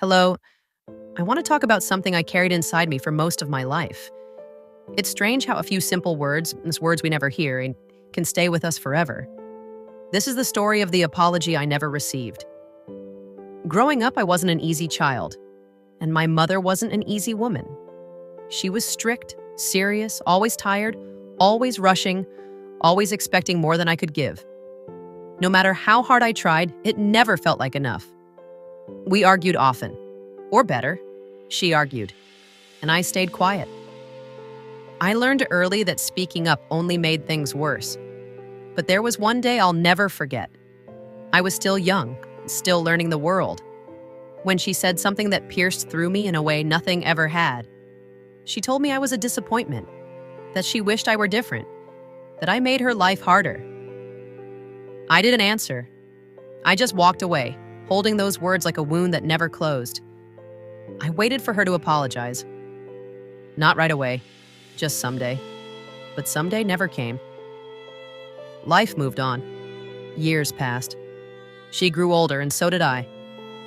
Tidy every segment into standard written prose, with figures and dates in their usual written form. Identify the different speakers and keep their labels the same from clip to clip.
Speaker 1: Hello, I want to talk about something I carried inside me for most of my life. It's strange how a few simple words, these words we never hear, can stay with us forever. This is the story of the apology I never received. Growing up, I wasn't an easy child, and my mother wasn't an easy woman. She was strict, serious, always tired, always rushing, always expecting more than I could give. No matter how hard I tried, it never felt like enough. We argued often. Or better, she argued, and I stayed quiet. I learned early that speaking up only made things worse. But there was one day I'll never forget. I was still young, still learning the world, when she said something that pierced through me in a way nothing ever had. She told me I was a disappointment, that she wished I were different, that I made her life harder. I didn't answer. I just walked away, holding those words like a wound that never closed. I waited for her to apologize. Not right away, just someday. But someday never came. Life moved on. Years passed. She grew older, and so did I.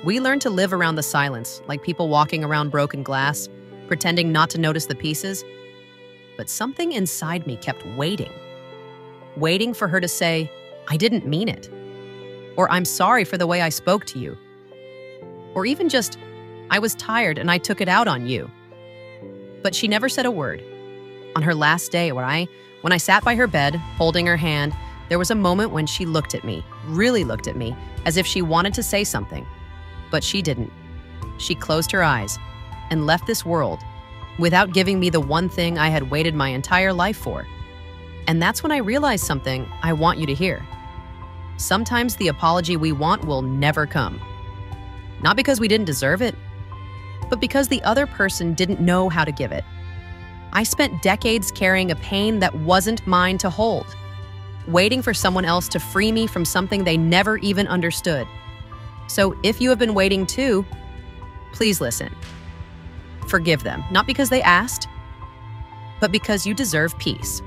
Speaker 1: We learned to live around the silence, like people walking around broken glass, pretending not to notice the pieces. But something inside me kept waiting. Waiting for her to say, "I didn't mean it." Or "I'm sorry for the way I spoke to you." Or even just, "I was tired and I took it out on you." But she never said a word. On her last day, when I sat by her bed, holding her hand, there was a moment when she looked at me, really looked at me, as if she wanted to say something. But she didn't. She closed her eyes and left this world without giving me the one thing I had waited my entire life for. And that's when I realized something I want you to hear. Sometimes the apology we want will never come. Not because we didn't deserve it, but because the other person didn't know how to give it. I spent decades carrying a pain that wasn't mine to hold, waiting for someone else to free me from something they never even understood. So if you have been waiting too, please listen. Forgive them, not because they asked, but because you deserve peace.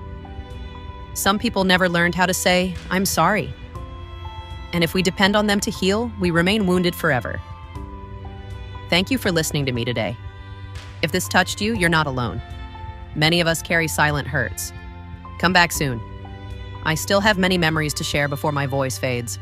Speaker 1: Some people never learned how to say, "I'm sorry." And if we depend on them to heal, we remain wounded forever. Thank you for listening to me today. If this touched you, you're not alone. Many of us carry silent hurts. Come back soon. I still have many memories to share before my voice fades.